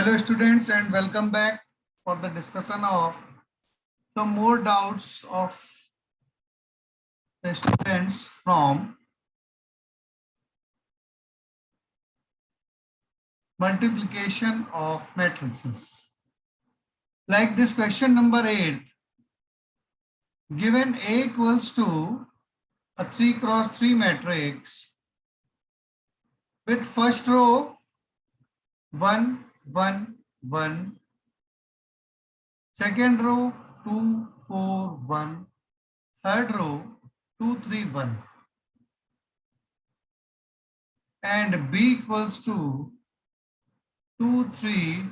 Hello students and welcome back for the discussion of some more doubts of the students from multiplication of matrices. Like this question number 8, given A equals to a 3 cross 3 matrix with first row 1, 1, 1, second row 2, 4, 1, third row 2, 3, 1, and B equals to 2, 3,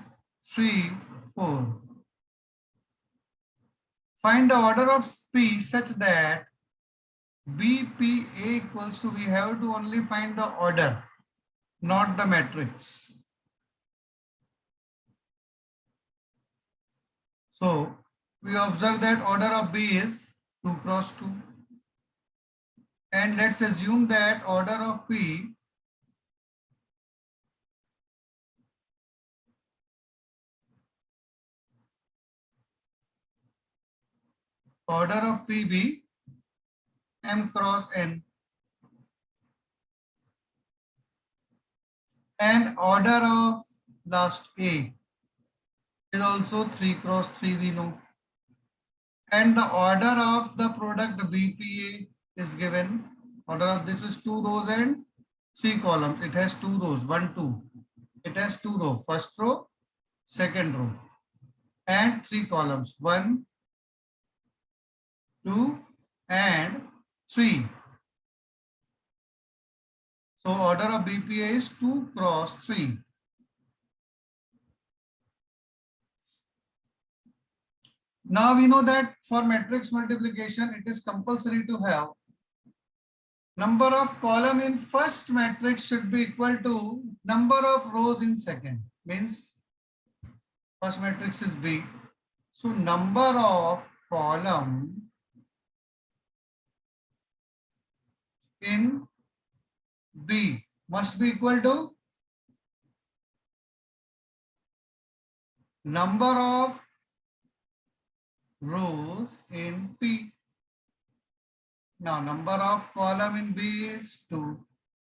3, 4. Find the order of P such that BPA equals to, we have to only find the order, not the matrix. So we observe that order of B is 2 cross 2. And let's assume that order of P be M cross N, and order of last A is also 3 cross 3, we know. And the order of the product BPA is given. Order of this is 2 rows and 3 columns. It has 2 rows, 1, 2. It has 2 rows, first row, second row, and 3 columns, 1, 2, and 3. So order of BPA is 2 cross 3. Now we know that for matrix multiplication, it is compulsory to have number of column in first matrix should be equal to number of rows in second. Means first matrix is B. So number of column in B must be equal to number of rows in P. Now number of column in B is 2.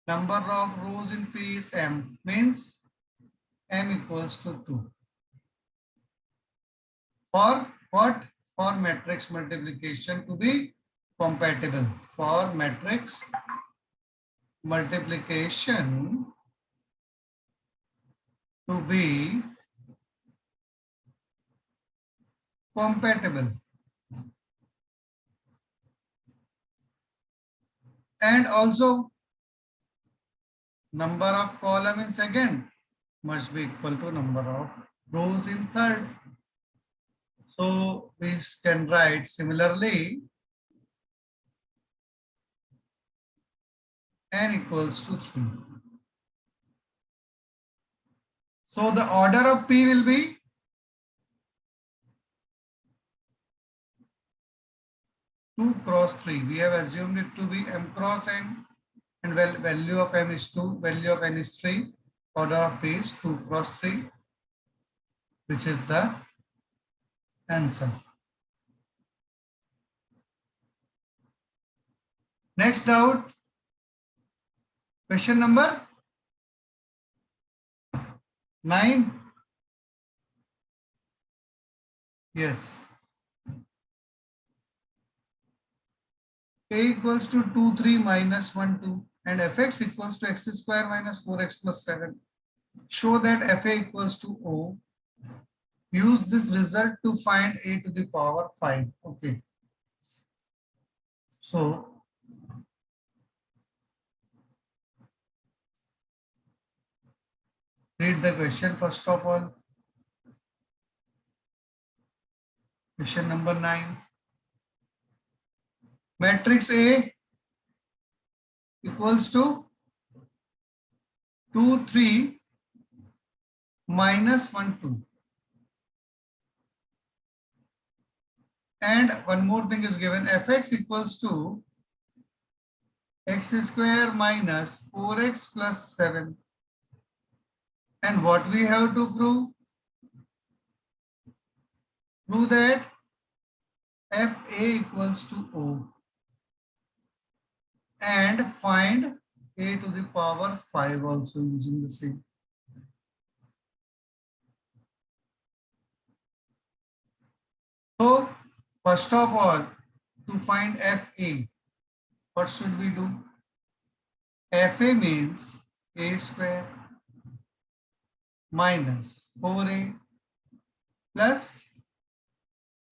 Number of rows in P is M. Means M equals to 2. For what? For matrix multiplication to be compatible. For matrix multiplication to be compatible. And also number of column in second must be equal to number of rows in third. So we can write similarly n equals to 3. So the order of P will be two cross 3. We have assumed it to be M cross N, and value of M is 2, value of N is 3. Order of P is 2 cross 3, which is the answer. Next doubt, question number 9. Yes. A equals to 2, 3 minus 1, 2, and fx equals to x square minus 4x plus 7. Show that fa equals to O. Use this result to find a to the power 5. Okay. So read the question first of all. Question number 9. Matrix A equals to 2, 3 minus 1, 2. And one more thing is given, fx equals to x square minus 4x plus 7. And what we have to prove? Prove that FA equals to O and find A to the power 5 also using the same. So first of all, to find FA, what should we do? FA means A square minus 4A plus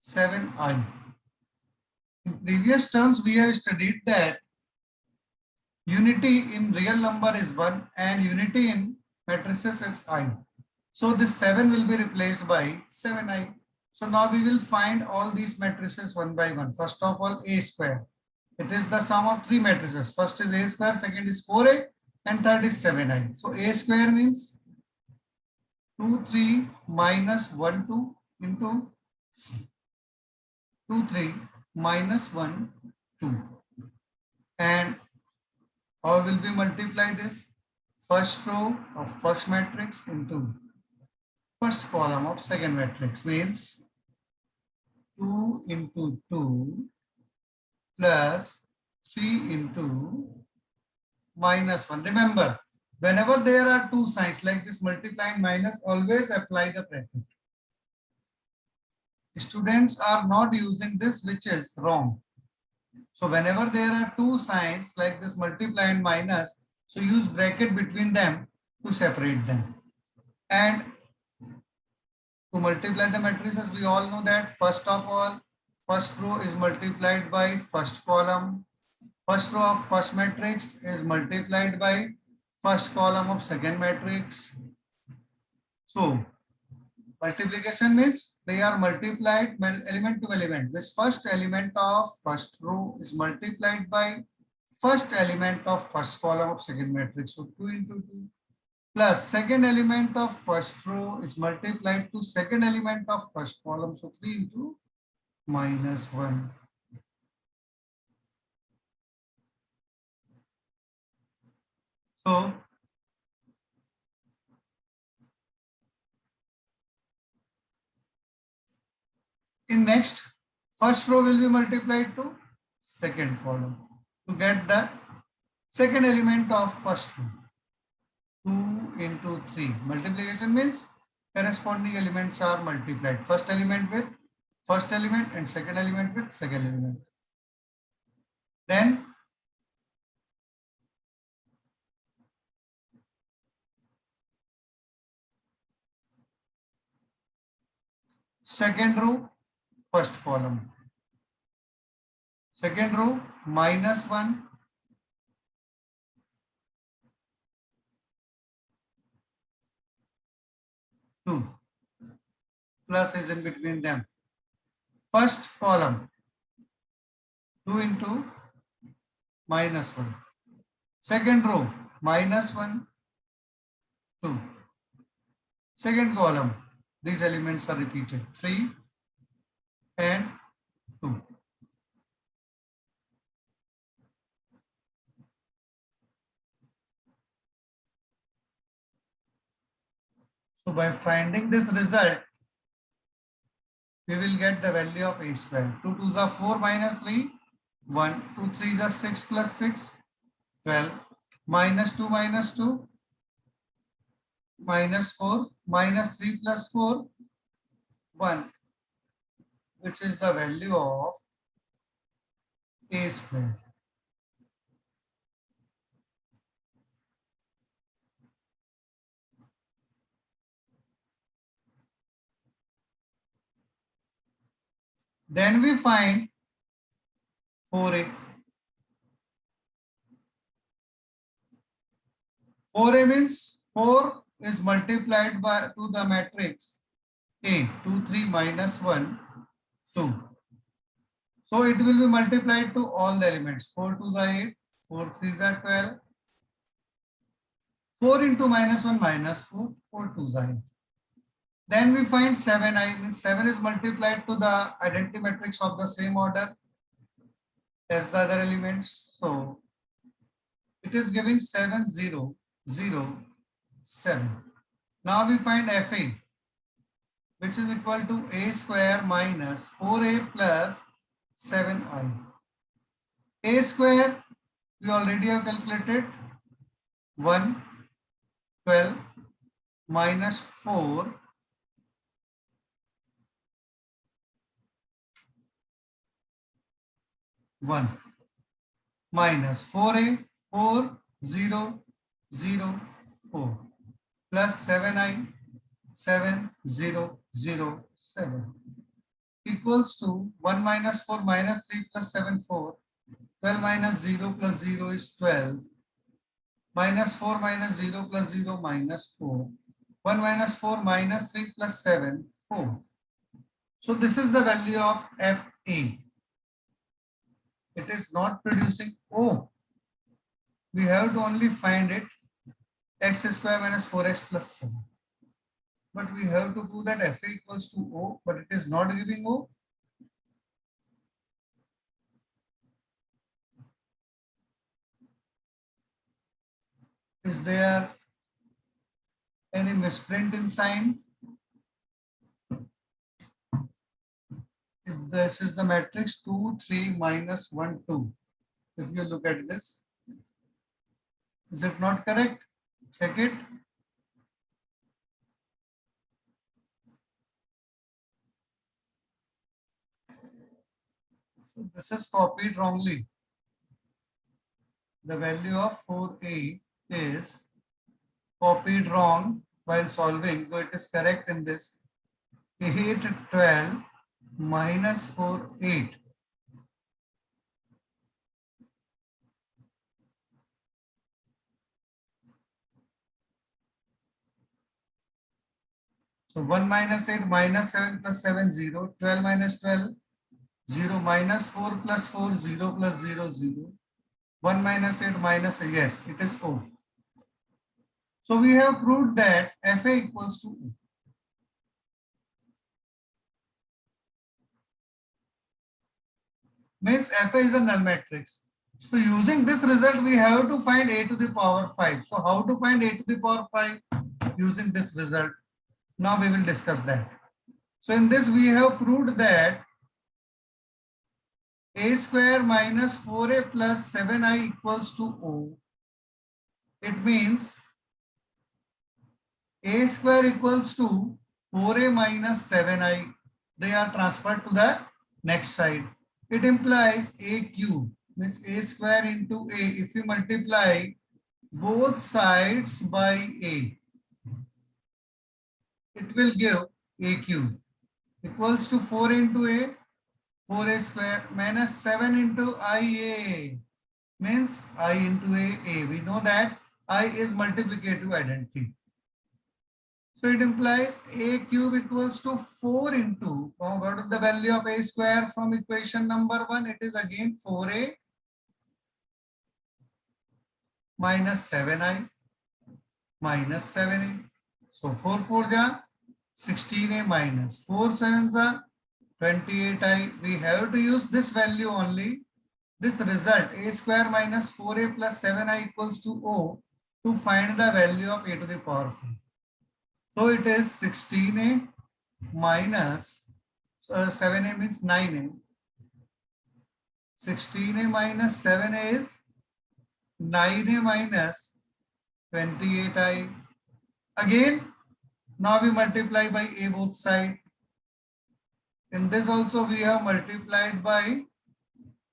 7I. In previous terms, we have studied that unity in real number is 1 and unity in matrices is I. So this 7 will be replaced by 7I. So now we will find all these matrices one by one. First of all, A square. It is the sum of three matrices. First is A square, second is 4A, and third is 7I. So A square means 2, 3 minus 1, 2 into 2, 3 minus 1, 2. And how will we multiply this? First row of first matrix into first column of second matrix means 2 into 2 plus 3 into minus 1. Remember, whenever there are two signs like this, multiply and minus, always apply the bracket. Students are not using this, which is wrong. So whenever there are two signs like this, multiply and minus, so use bracket between them to separate them. And to multiply the matrices, we all know that first of all, first row is multiplied by first column. First row of first matrix is multiplied by first column of second matrix. So multiplication means they are multiplied element to element. This first element of first row is multiplied by first element of first column of second matrix. So 2 into 2 plus second element of first row is multiplied to second element of first column. So 3 into minus 1. So in next, first row will be multiplied to second column to get the second element of first row. 2 into 3. Multiplication means corresponding elements are multiplied. First element with first element and second element with second element. Then second row, first column. Second row, minus 1. Two. Plus is in between them. First column, 2 into minus 1. Second row, minus 1, 2. Second column, these elements are repeated, 3 and 2. So by finding this result, we will get the value of A square. 2 2s are 4 minus 3, 1, 2 3s are 6 plus 6, 12, minus 2 minus 2, minus 4, minus 3 plus 4, 1, which is the value of A square. Then we find 4A. 4A means 4 is multiplied by to the matrix A, 2, 3, minus 1, 2. So it will be multiplied to all the elements. 4 2s are 8, 4 3s are 12. 4 into minus 1 minus 4, 4 2s are 8. Then we find 7i, means 7 is multiplied to the identity matrix of the same order as the other elements. So it is giving 7 0 0 7. Now we find FA. which is equal to a square minus 4a plus 7i. A square we already have calculated, 112 minus 4 1 minus 4a 4 0 0 4 plus 7i 7 0 0 7 equals to 1 minus 4 minus 3 plus 7 4. 12 minus 0 plus 0 is 12. Minus 4 minus 0 plus 0 minus 4. 1 minus 4 minus 3 plus 7 4. So this is the value of FA. It is not producing O. We have to only find it x square minus 4x plus 7. But we have to prove that FA equals to O, but it is not giving O. Is there any misprint in sign? If this is the matrix 2, 3, minus 1, 2. If you look at this, is it not correct? Check it. So this is copied wrongly. The value of 4a is copied wrong while solving, though it is correct in this. 8, 12 minus 4, 8. So 1 minus 8 minus 7 plus 7 0. 12 minus 12 0 minus 4 plus 4 0 plus 0 0. 1 minus 8 minus, yes, it is O. So we have proved that FA equals to O. Means FA is a null matrix. So using this result, we have to find a to the power 5. So how to find a to the power 5 using this result? Now we will discuss that. So in this, we have proved that a square minus 4a plus 7i equals to O. It means a square equals to 4a minus 7i. They are transferred to the next side. It implies a cube, means a square into a. If you multiply both sides by a, it will give a cube equals to 4 into a, 4a square minus 7 into ia, means I into a. We know that I is multiplicative identity. So it implies a cube equals to 4 into, what is the value of a square from equation number 1? It is again 4a minus 7i minus 7a. So 4 4 ja 16a minus 4 7 ja 28i. We have to use this value only. This result a square minus 4a plus 7i equals to O to find the value of a to the power 5. So it is 16a minus 7a means 9a. 16a minus 7a is 9a minus 28i. Again, now we multiply by a both sides. In this also we have multiplied by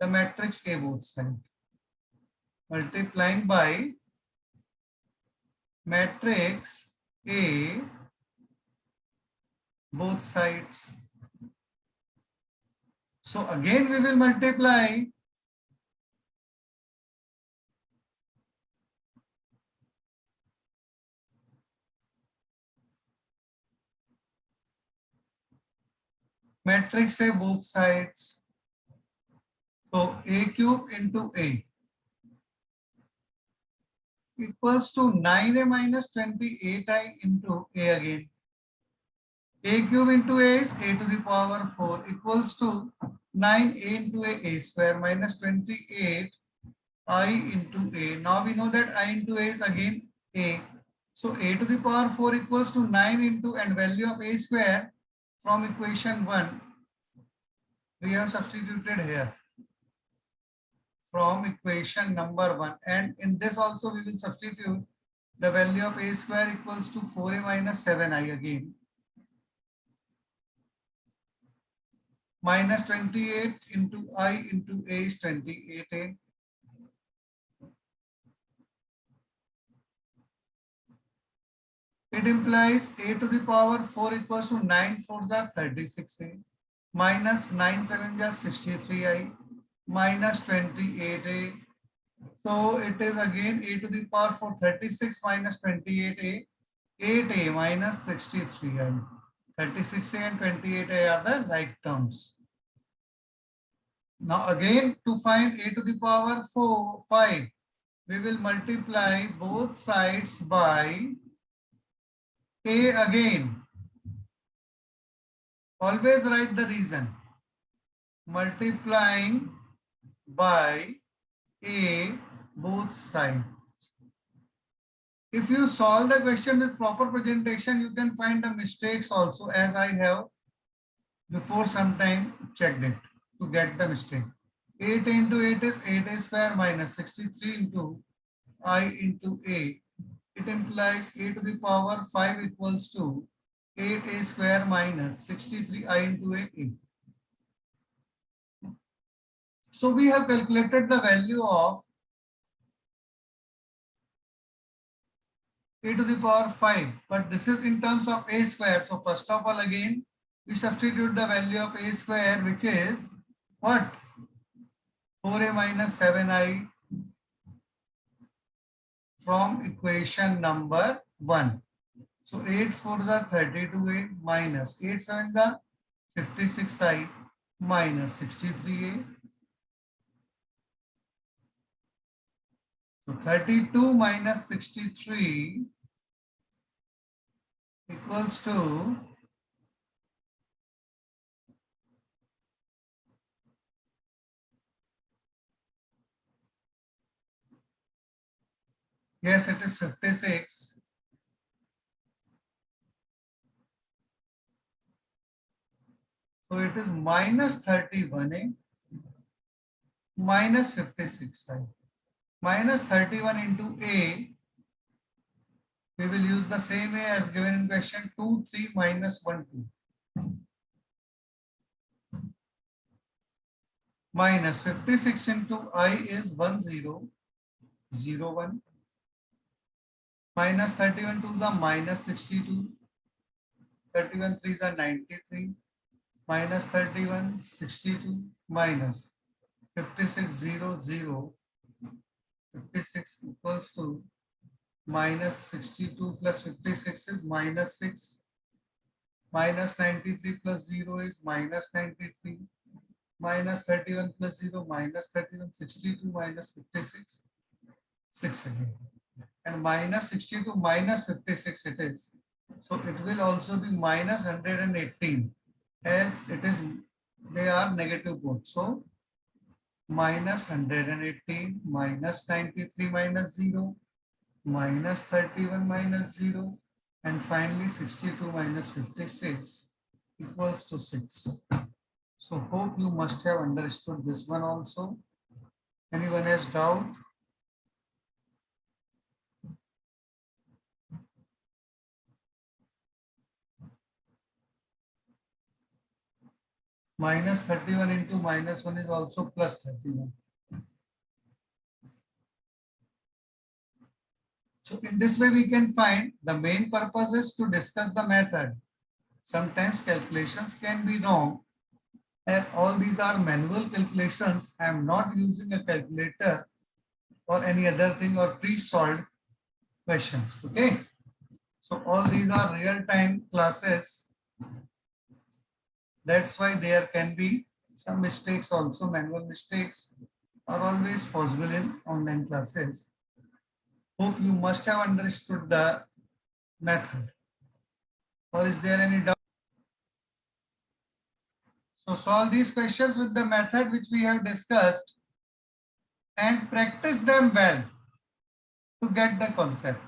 the matrix a both sides. Multiplying by matrix A both sides. So again we will multiply matrix A both sides. So a cube into a equals to 9a minus 28i into a again. A cube into a is a to the power 4 equals to 9a into a square minus 28 I into a. Now we know that I into a is again a. So a to the power 4 equals to 9 into and value of a square from equation 1, we have substituted here from equation number 1, and in this also we will substitute the value of a square equals to 4a minus 7i again, minus 28 into I into a is 28a. It implies a to the power 4 equals to 9 4 are 36a, minus 9 7 is 63i, minus 28a. So it is again a to the power 4, 36 minus 28a, 8a minus 63i. 36a and 28a are the like terms. Now again, to find a to the power 5, we will multiply both sides by a again. Always write the reason. Multiplying by a both sides. If you solve the question with proper presentation, you can find the mistakes also, as I have before some time checked it to get the mistake. 8 into 8 is 8a square minus 63 into I into a. It implies a to the power 5 equals to 8a square minus 63i into a. So we have calculated the value of a to the power 5, but this is in terms of a square. So first of all, again, we substitute the value of a square, which is what? 4a minus 7i from equation number 1. So 8 4s are 32a minus 8 7s are 56i minus 63a. So 32 minus 63 equals to yes, it is 56. So it is minus 31a minus 56i. Minus 31 into a, we will use the same a as given in question 2 3 minus 1 2. Minus 56 into I is 1001. Minus 31 to the minus 62. 31 3s are 93. Minus 31 62 minus 56 0 0. 56 equals to minus 62 plus 56 is minus 6. Minus 93 plus 0 is minus 93. Minus 31 plus 0 minus 31. 62 minus 56. 6 again. And minus 62 minus 56 it is. So it will also be minus 118, as it is, they are negative both. So minus 118 minus 93 minus 0 minus 31 minus 0 and finally 62 minus 56 equals to 6. So hope you must have understood this one also. Anyone has doubt? Minus 31 into minus 1 is also plus 31. So in this way we can find the main purpose is to discuss the method. Sometimes calculations can be wrong. As all these are manual calculations, I am not using a calculator or any other thing or pre-solved questions. Okay. So all these are real-time classes. That's why there can be some mistakes also. Manual mistakes are always possible in online classes. Hope you must have understood the method. Or is there any doubt? So solve these questions with the method which we have discussed and practice them well to get the concept.